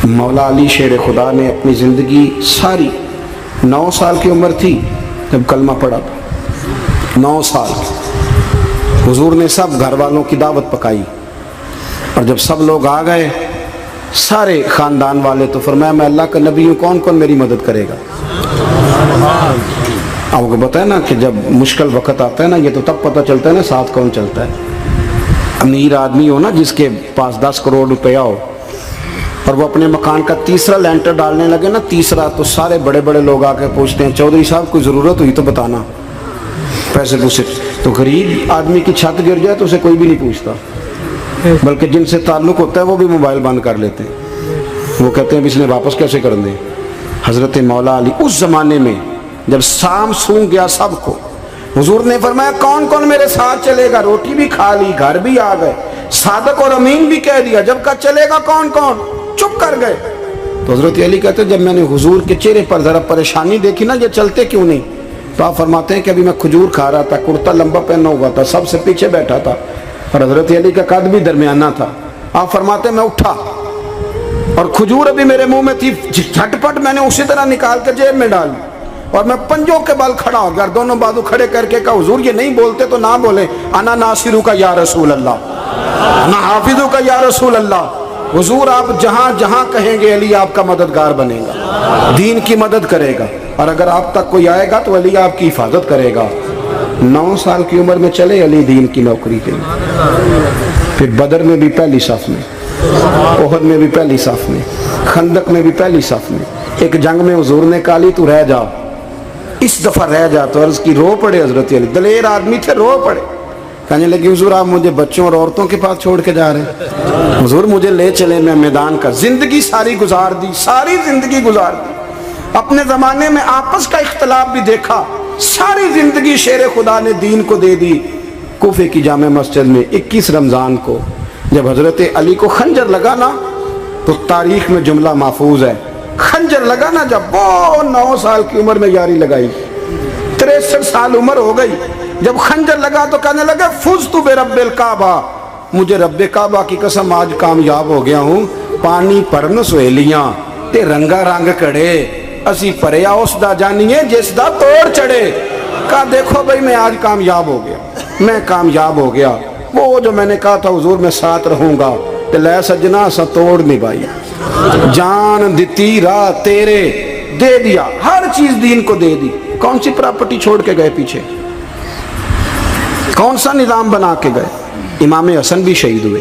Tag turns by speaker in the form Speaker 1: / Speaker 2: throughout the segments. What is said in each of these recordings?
Speaker 1: मौला अली शेर खुदा ने अपनी ज़िंदगी सारी 9 साल की उम्र थी जब कलमा पढ़ा था। 9 साल हुजूर ने सब घर वालों की दावत पकाई, और जब सब लोग आ गए सारे ख़ानदान वाले, तो फरमाया मैं अल्लाह का नबी हूँ, कौन कौन मेरी मदद करेगा। आपको पता है ना कि जब मुश्किल वक्त आता है ना, ये तो तब पता चलता है ना साथ कौन चलता है। अमीर आदमी हो ना, जिसके पास 10 करोड़ रुपया हो, और वो अपने मकान का तीसरा लेंटर डालने लगे ना, तीसरा, तो सारे बड़े बड़े लोग आके पूछते हैं चौधरी साहब कोई ज़रूरत हुई तो बताना, पैसे पूछे। तो गरीब आदमी की छत गिर जाए तो उसे कोई भी नहीं पूछता, बल्कि जिनसे ताल्लुक़ होता है वो भी मोबाइल बंद कर लेते हैं। वो कहते हैं भी इसने वापस कैसे कर दें। हज़रत मौला अली उस ज़माने में जब शाम सूंघ गया सबको, हुजूर ने फरमाया कौन कौन मेरे साथ चलेगा। रोटी भी खा ली, घर भी आ गए, सादक और अमीन भी कह दिया, जब का चलेगा कौन कौन, चुप कर गए। तो हज़रत अली कहते जब मैंने हुजूर के चेहरे पर ज़रा परेशानी देखी ना, ये चलते क्यों नहीं, तो आप फरमाते हैं कि अभी मैं खजूर खा रहा था, कुर्ता लंबा पहना हुआ था, सबसे पीछे बैठा था, और हज़रत अली का कद भी दरमियाना था। आप फरमाते हैं मैं उठा और खजूर अभी मेरे मुंह में थी, झटपट मैंने उसी तरह निकाल कर जेब में डाली, और मैं पंजों के बल खड़ा हो गया, दोनों बाजू खड़े करके कहा हुजूर ये नहीं बोलते तो ना बोले, अना नासिरू का या रसूल अल्लाह, अना हाफिजू का या रसूल अल्लाह। हुजूर आप जहाँ जहाँ कहेंगे अली आपका मददगार बनेगा, दीन की मदद करेगा, और अगर आप तक कोई आएगा तो अली आपकी हिफाजत करेगा। 9 साल की उम्र में चले अली दीन की नौकरी के लिए। फिर बदर में भी पहली सफ में, ओहद में भी पहली सफ में, खंदक में भी पहली सफ में। एक जंग में हुजूर ने कहा अली तू रह जा, इस दफ़ा रह जा, तो अर्ज़ की रो पड़े हज़रत अली, दलेर आदमी थे, रो पड़े। कहने लगे हुजूर आप मुझे बच्चों और औरतों के पास छोड़ के जा रहे हैं, हुजूर मुझे ले चले, मैं मैदान का ज़िंदगी सारी गुजार दी, सारी ज़िंदगी गुजार दी। अपने ज़माने में आपस का इख्तलाफ भी देखा, सारी ज़िंदगी शेर खुदा ने दीन को दे दी। कूफे की जामे मस्जिद में 21 रमज़ान को जब हज़रत अली को खंजर लगा ना, तो तारीख में जुमला महफूज है, खंजर लगा ना जब, वो 9 साल की उम्र में यारी लगाई, 63 साल उम्र हो गई, जब खंजर लगा तो कहने लगे फुज़्तु बिरब्बिल काबा, मुझे रब्बे काबा की कसम आज कामयाब हो गया हूँ। पानी भरन सहेलियां ते रंगा रंग कड़े, असी भरिया उसदा जानिए जिसदा तोड़ चढ़े। कहा देखो भाई मैं आज कामयाब हो गया, मैं कामयाब हो गया। वो जो मैंने कहा था हुजूर मैं साथ रहूँगा, ते लै सजना सा तोड़ निभाई, जान दिती राह तेरे, दे दिया, हर चीज दीन को दे दी। कौन सी प्रॉपर्टी छोड़ के गए पीछे, कौन सा निज़ाम बना के गए। इमाम हसन भी शहीद हुए,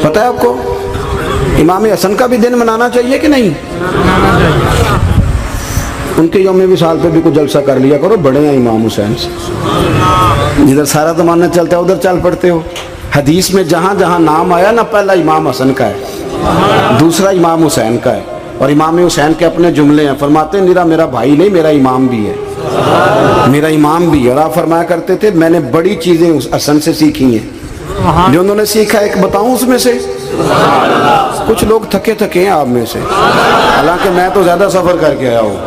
Speaker 1: पता है आपको। इमाम हसन का भी दिन मनाना चाहिए कि नहीं, उनके यौम विसाल पे भी कुछ जलसा कर लिया करो, बड़े हैं इमाम हुसैन से। जिधर सारा ज़माना चलता है उधर चल पड़ते हो। हदीस में जहाँ जहाँ नाम आया ना, पहला इमाम हसन का है, दूसरा इमाम हुसैन का है, और इमाम हुसैन के अपने जुमले हैं। फरमाते हैं निरा मेरा भाई नहीं, मेरा इमाम भी है, मेरा इमाम भी है। और आप फरमाया करते थे मैंने बड़ी चीज़ें उस हसन से सीखी हैं, जो उन्होंने सीखा एक बताऊं उसमें से। कुछ लोग थके थके हैं आप में से, हालांकि मैं तो ज़्यादा सफ़र करके आया हूँ।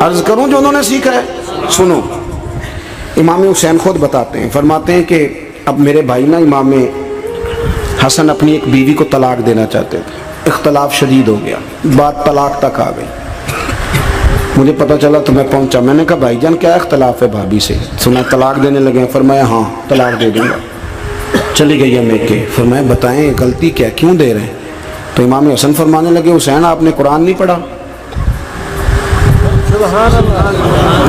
Speaker 1: अर्ज़ करूँ जो उन्होंने सीखा है, सुनो। इमाम हुसैन खुद बताते हैं, फरमाते हैं कि अब मेरे भाई ना इमाम हसन अपनी एक बीवी को तलाक देना चाहते थे, इख्तलाफ शदीद हो गया, बात तलाक तक आ गई। मुझे पता चला तो मैं पहुंचा, मैंने कहा भाईजान क्या इख्तलाफ है भाभी से, सुना तलाक देने लगे हैं। फरमाया हाँ तलाक दे दूंगा। चली गई है मेके, फरमाया बताएं गलती क्या, क्यों दे रहे हैं। तो इमाम हसन फरमाने लगे हुसैन आपने कुरान नहीं पढ़ा।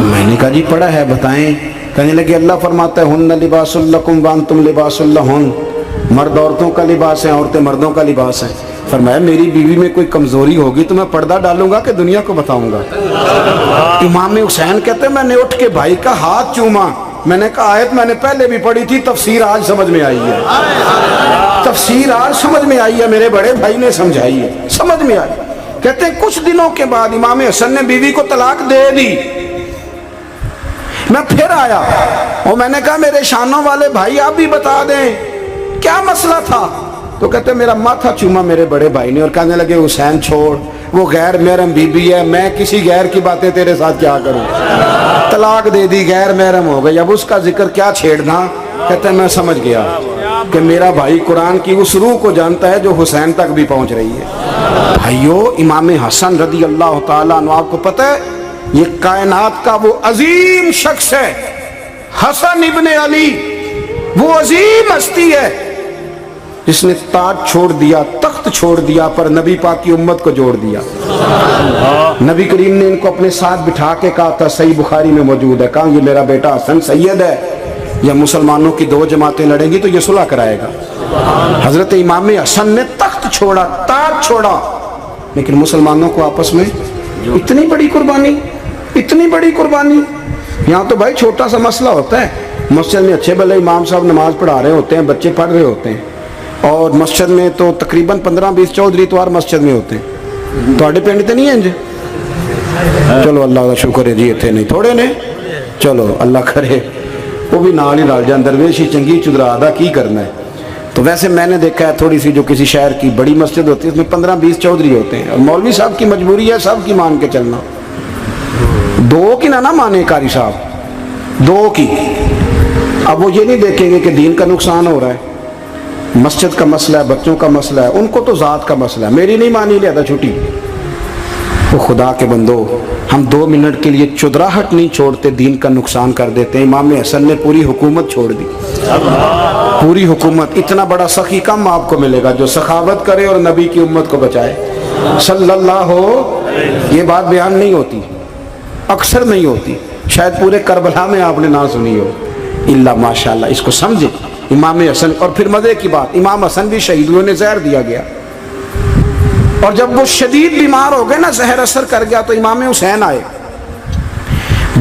Speaker 1: मैंने कहा जी पढ़ा है, बताएं। कहने लगे अल्लाह फरमाता है हुन्ना लिबासुल लकुम व अंतुम लिबासुल लहुन, मर्द औरतों का लिबास है, औरतें मर्दों का लिबास है। फरमाया मेरी बीवी में कोई कमजोरी होगी तो मैं पर्दा डालूंगा कि दुनिया को बताऊंगा। इमाम हुसैन कहते मैंने उठ के भाई का हाथ चूमा, मैंने कहा आयत मैंने पहले भी पढ़ी थी, तफसीर आज समझ में आई है, तफसीर आज समझ में आई है, मेरे बड़े भाई ने समझाई है, समझ में आई। कहते हैं कुछ दिनों के बाद इमाम हसन ने बीवी को तलाक दे दी। मैं फिर आया और मैंने कहा मेरे शानों वाले भाई आप भी बता दें क्या मसला था। तो कहते मेरा माथा चूमा मेरे बड़े भाई ने और कहने लगे हुसैन छोड़, वो गैर महरम बीबी है, मैं किसी गैर की बातें तेरे साथ क्या करूं, तलाक दे दी, गैर महरम हो गई, अब उसका जिक्र क्या छेड़ना। कहते मैं समझ गया। کہ میرا بھائی قرآن کی اس روح کو جانتا ہے جو حسین تک بھی پہنچ رہی ہے۔ بھائیو، امام حسن رضی اللہ تعالیٰ عنہ، آپ کو پتہ ہے یہ کائنات کا وہ عظیم شخص ہے، حسن ابن علی، وہ عظیم ہستی ہے جس نے تاج چھوڑ دیا، تخت چھوڑ دیا، پر نبی پاک کی امت کو جوڑ دیا۔ نبی کریم نے ان کو اپنے ساتھ بٹھا کے کہا تھا، صحیح بخاری میں موجود ہے، کہا یہ میرا بیٹا حسن سید ہے، یا مسلمانوں کی دو جماعتیں لڑیں گی تو یہ صلح کرائے گا۔ حضرت امام حسن نے تخت چھوڑا، تاج چھوڑا، لیکن مسلمانوں کو آپس میں اتنی بڑی قربانی، اتنی بڑی قربانی۔ یہاں تو بھائی چھوٹا سا مسئلہ ہوتا ہے، مسجد میں اچھے بھلے امام صاحب نماز پڑھا رہے ہوتے ہیں، بچے پڑھ رہے ہوتے ہیں، اور مسجد میں تو تقریباً 15-20 چودھری اتوار مسجد میں ہوتے ہیں۔ تو پنڈ تو نہیں ہیں جی؟ چلو اللہ کا شکر ہے جی، اتنے نہیں تھوڑے نے، چلو اللہ کرے وہ بھی نال ہی رل جائیں، درویش ہی چنگی چدرا ادا کی کرنا ہے۔ تو ویسے میں نے دیکھا ہے تھوڑی سی جو کسی شہر کی بڑی مسجد ہوتی ہے اس میں 15-20 چودھری ہوتے ہیں، اور مولوی صاحب کی مجبوری ہے سب کی مان کے چلنا، دو کی نہ مانے قاری صاحب، دو کی۔ اب وہ یہ نہیں دیکھیں گے کہ دین کا نقصان ہو رہا ہے، مسجد کا مسئلہ ہے، بچوں کا مسئلہ ہے، ان کو تو ذات کا مسئلہ ہے، میری نہیں مانی لیا تھا چھٹی۔ وہ خدا کے بندو، ہم 2 منٹ کے لیے چدراہٹ نہیں چھوڑتے، دین کا نقصان کر دیتے ہیں۔ امام حسن نے پوری حکومت چھوڑ دی، پوری حکومت۔ اتنا بڑا سخی کم آپ کو ملے گا جو سخاوت کرے اور نبی کی امت کو بچائے صلی اللہ ہو۔ یہ بات بیان نہیں ہوتی، اکثر نہیں ہوتی، شاید پورے کربلا میں آپ نے نہ سنی ہو، الا ماشاءاللہ۔ اس کو سمجھے امام حسن۔ اور پھر مزے کی بات، امام حسن بھی شہید ہوئے، انہیں زہر دیا گیا، اور جب وہ شدید بیمار ہو گئے نا، زہر اثر کر گیا، تو امام حسین آئے،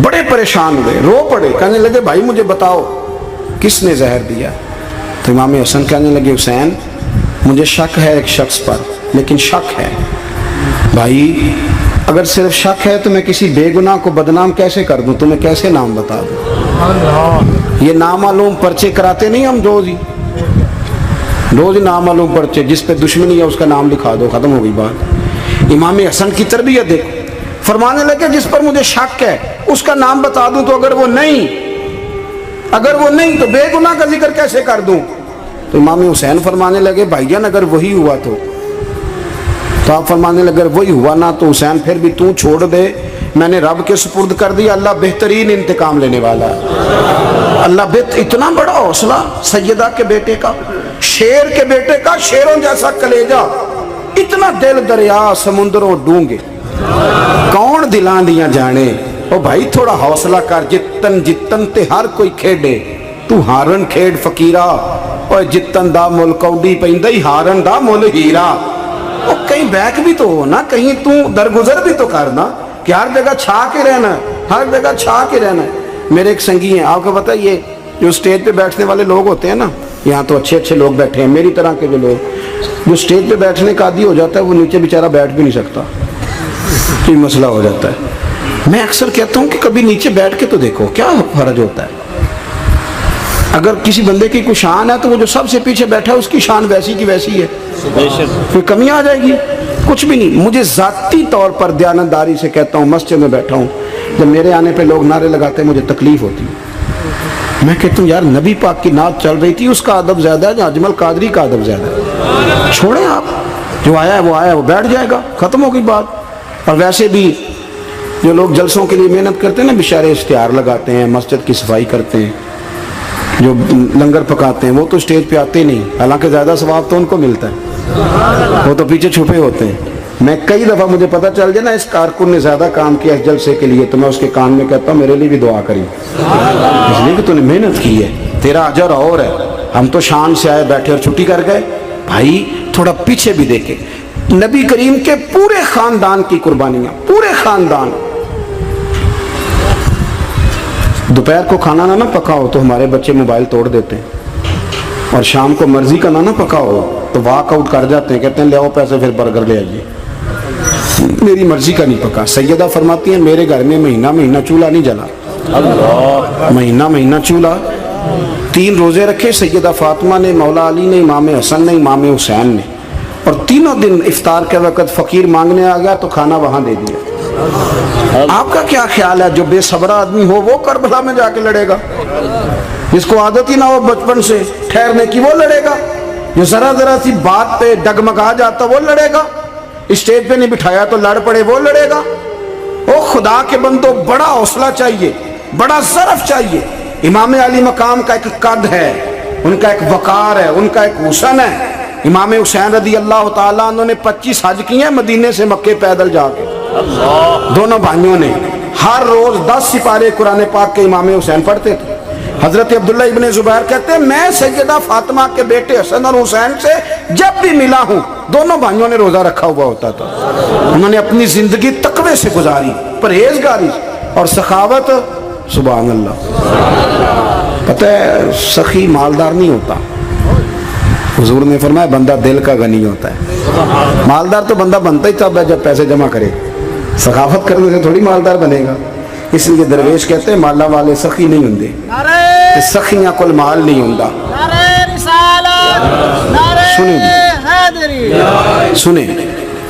Speaker 1: بڑے پریشان ہوئے، رو پڑے، کہنے لگے بھائی مجھے بتاؤ کس نے زہر دیا؟ تو امام حسن کہنے لگے حسین مجھے شک ہے ایک شخص پر، لیکن شک ہے بھائی، اگر صرف شک ہے تو میں کسی بے گناہ کو بدنام کیسے کر دوں، تمہیں کیسے نام بتا دوں؟ یہ نامعلوم پرچے کراتے نہیں ہم روز ہی نامعلوم پرچے، جس پہ دشمنی ہے اس کا نام لکھا دو، ختم ہو گئی بات۔ امام حسن کی تربیت دیکھو، فرمانے لگے جس پر مجھے شک ہے اس کا نام بتا دوں، تو اگر وہ نہیں تو بے گناہ کا ذکر کیسے کر دوں؟ تو امام حسین فرمانے لگے بھائی جان اگر وہی ہوا تو آپ فرمانے لگے اگر وہی ہوا نا تو حسین پھر بھی تو چھوڑ دے، میں نے رب کے سپرد کر دیا، اللہ بہترین انتقام لینے والا ہے۔ اللہ اتنا بڑا حوصلہ سیدہ کے بیٹے کا، شیر کے بیٹے کا، شیروں جیسا کلیجہ، اتنا دل دریا سمندروں ڈونگے، کون دلان دیاں جانے۔ او بھائی تھوڑا حوصلہ کر، جتن تے ہر کوئی کھیڈے، تو ہارن کھیڈ فقیرہ، اور جتن دا مل کوڈی پیندہ ہی ہارن دا مل ہیرا۔ اور کہیں بیک بھی تو ہو نا، کہیں تو درگزر بھی تو کرنا، کہ ہر جگہ چھا کے رہنا ہے، ہر جگہ چھا کے رہنا ہے۔ میرے ایک سنگی ہیں، آپ کو پتہ ہے یہ جو سٹیج پہ بیٹھنے والے لوگ ہوتے ہیں نا، یہاں تو اچھے لوگ بیٹھے ہیں، میری طرح کے جو لوگ، جو سٹیج پہ بیٹھنے کا عادی ہو جاتا ہے وہ نیچے بیچارہ بیٹھ بھی نہیں سکتا، یہ مسئلہ ہو جاتا ہے۔ میں اکثر کہتا ہوں کہ کبھی نیچے بیٹھ کے تو دیکھو کیا فرق ہوتا ہے۔ اگر کسی بندے کی کوئی شان ہے تو وہ جو سب سے پیچھے بیٹھا ہے اس کی شان ویسی کی ویسی ہے، کوئی کمی آ جائے گی؟ کچھ بھی نہیں۔ مجھے ذاتی طور پر دیانتداری سے کہتا ہوں، مسجد میں بیٹھا ہوں، جب میرے آنے پہ لوگ نعرے لگاتے ہیں مجھے تکلیف ہوتی ہے۔ میں کہتا ہوں یار نبی پاک کی نعت چل رہی تھی، اس کا ادب زیادہ ہے یا اجمل قادری کا ادب زیادہ ہے؟ چھوڑیں آپ، جو آیا ہے وہ بیٹھ جائے گا، ختم ہو گئی بات۔ اور ویسے بھی جو لوگ جلسوں کے لیے محنت کرتے ہیں نا، بیچارے اشتہار لگاتے ہیں، مسجد کی صفائی کرتے ہیں، جو لنگر پکاتے ہیں، وہ تو اسٹیج پہ آتے نہیں، حالانکہ زیادہ ثواب تو ان کو ملتا ہے، وہ تو پیچھے چھپے ہوتے ہیں۔ میں کئی دفعہ مجھے پتہ چل جائے نا اس کارکن نے زیادہ کام کیا اس جلسے کے لیے، تو میں اس کے کان میں کہتا ہوں میرے لیے بھی دعا کری، اس لیے کہ تو نے محنت کی ہے، تیرا اجر اور ہے۔ ہم تو شان سے آئے بیٹھے اور چھٹی کر گئے۔ بھائی تھوڑا پیچھے بھی دیکھیں، نبی کریم کے پورے خاندان کی قربانیاں، پورے خاندان۔ دوپہر کو کھانا نہ پکا ہو تو ہمارے بچے موبائل توڑ دیتے ہیں، اور شام کو مرضی کا نہ پکا ہو تو واک آؤٹ کر جاتے ہیں، کہتے ہیں لے آؤ پیسے پھر برگر لے آئیے، میری مرضی کا نہیں پکا۔ سیدہ فرماتی ہیں میرے گھر میں مہینہ چولہا نہیں جلا، مہینہ چولہا۔ 3 روزے رکھے سیدہ فاطمہ نے، مولا علی نے، امام حسن نے، امام حسین نے، اور تینوں دن افطار کے وقت فقیر مانگنے آ گیا تو کھانا وہاں دے دیا۔ آپ کا کیا خیال ہے جو بے صبرا آدمی ہو وہ کربلا میں جا کے لڑے گا؟ जिसको आदत ही ना हो बचपन से ठहरने की वो लड़ेगा, जो जरा जरा सी बात पे डगमगा जाता वो लड़ेगा, स्टेज पे नहीं बिठाया तो लड़ पड़े वो लड़ेगा। ओ खुदा के बंदो, बड़ा हौसला चाहिए, बड़ा ज़रफ चाहिए। इमाम अली मकाम का एक कद है, उनका एक वकार है, उनका एक हुसन है। इमाम हुसैन रदी अल्लाह ताला अन्हु ने 25 हज किए मदीने से मक्के पैदल जाके, दोनों भाइयों ने। हर रोज 10 सिपारे कुरान पाक के इमाम हुसैन पढ़ते थे। हजरत अब्दुल्ला इब्ने जुबैर कहते हैं, मैं सैयदा फातिमा के बेटे हसन और हुसैन से जब भी मिला हूँ, दोनों भाइयों ने रोजा रखा हुआ होता था। उन्होंने अपनी जिंदगी तकवे से गुजारी, परहेजगारी और सखावत। सुभान अल्लाह। पता है सखी मालदार नहीं होता, हुजूर ने फरमाया बंदा दिल का गनी होता है। मालदार तो बंदा बनता ही तब है जब पैसे जमा करे, सखावत करने से थोड़ी मालदार बनेगा। इसलिए दरवेश कहते हैं माला वाले सखी नहीं होंगे, सखियां कुल माल नहीं होता। सुने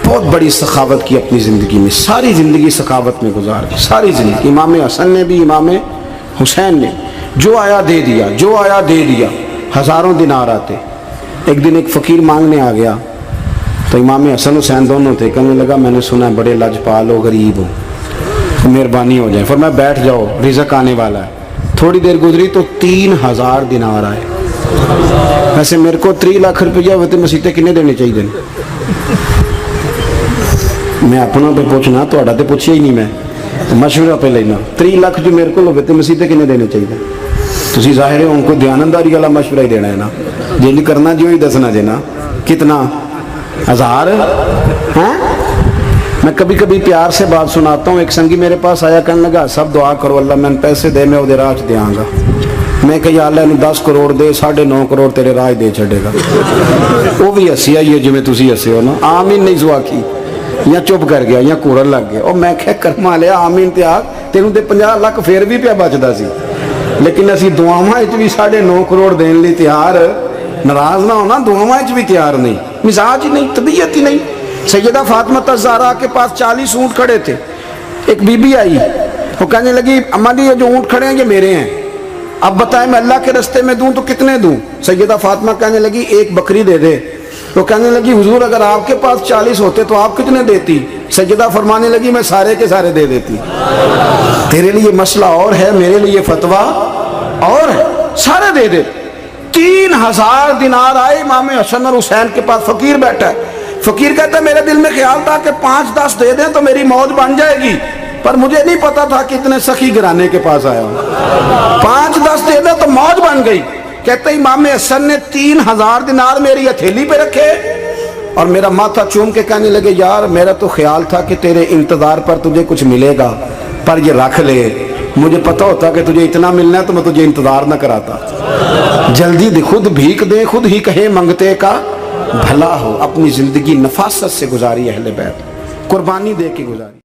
Speaker 1: बहुत बड़ी सखावत की अपनी ज़िंदगी में, सारी ज़िंदगी सखावत में गुजार दी, सारी ज़िंदगी। इमाम हसन ने भी, इमाम हुसैन ने जो आया दे दिया, जो आया दे दिया। हज़ारों दिनार आते। एक दिन एक फ़कीर मांगने आ गया तो इमाम हसन हुसैन दोनों थे। कहने लगा मैंने सुना बड़े लजपाल हो, गरीब हो, तो मेहरबानी हो जाए। फिर मैं बैठ जाओ, रिज़्क़ आने वाला है। थोड़ी देर गुजरी तो 3000 दिनार आए। वैसे मेरे को 3 लाख रुपया होते तो मसीते किन्ने देने चाहिए? मैं अपना तो पूछना, थोड़ा तो पूछिया ही नहीं, मैं मशवरा पे लेना। 3 लाख जो मेरे को होवे तो मसीते किन्ने देने चाहिए? तुसी ज़ाहिर है उनको ध्यानदारी वाला मशवरा ही देना है ना, जे नहीं करना जो ही दसना जे ना। कितना 1000 हैं? मैं कभी कभी प्यार से बात सुनाता हूँ। एक संगी मेरे पास आया, कहने लगा सब दुआ करो अल्लाह मैंने पैसे दे, मैं उधर राज देंगा। मैं कहा अल्लाह ने 10 करोड़ दे, 9.5 करोड़ तेरे राज दे छड़ेगा। वो भी हसी आई है जिमें तुसी हसे हो ना। आमीन नहीं सुआ की, या चुप कर गया या घूरन लग गया। और मैं क्या कर्मा लिया आमीन ते आग, तेनों तो 50 लाख फिर भी पिया बचता सी। लेकिन असी दुआवां भी 9.5 करोड़ देने लिए तैयार, नाराज ना होना, दुआवां भी तैयार नहीं, मिजाज ही नहीं, तबीयत ही नहीं। सैयदा फातिमा ज़हरा के पास 40 ऊँट खड़े थे। एक बीबी आई, वो कहने लगी अम्मा जी ये जो ऊँट खड़े हैं ये मेरे हैं, अब बताएं मैं अल्लाह के रास्ते में दूं तो कितने दूं? सैयदा फातिमा कहने लगी एक बकरी दे दे। तो कहने लगी हुजूर अगर आपके पास 40 होते तो आप कितने देती? सैयदा फरमाने लगी मैं सारे के सारे दे देती। तेरे लिए मसला और है, मेरे लिए फतवा और है, सारे दे दे। 3000 दिनार आए इमाम हसन और हुसैन के पास। फकीर बैठा है, फकीर कहता है मेरे दिल में ख्याल था कि 5-10 दे दें तो मेरी मौज बन जाएगी, पर मुझे नहीं पता था कि इतने सखी घराने के पास आया हूं। 5-10 दे दे तो मौज बन गई। कहते इमाम हसन ने 3000 दिनार मेरी हथेली पे रखे और मेरा माथा चूम के कहने लगे यार मेरा तो ख्याल था कि तेरे इंतजार पर तुझे कुछ मिलेगा, पर ये रख ले, मुझे पता होता कि तुझे इतना मिलना है तो मैं तुझे इंतजार न कराता। जल्दी दे, खुद भीख दे, खुद ही कहे मंगते का भला हो। अपनी जिंदगी नफासत से गुजारी अहले बैत, कुर्बानी दे के गुजारी।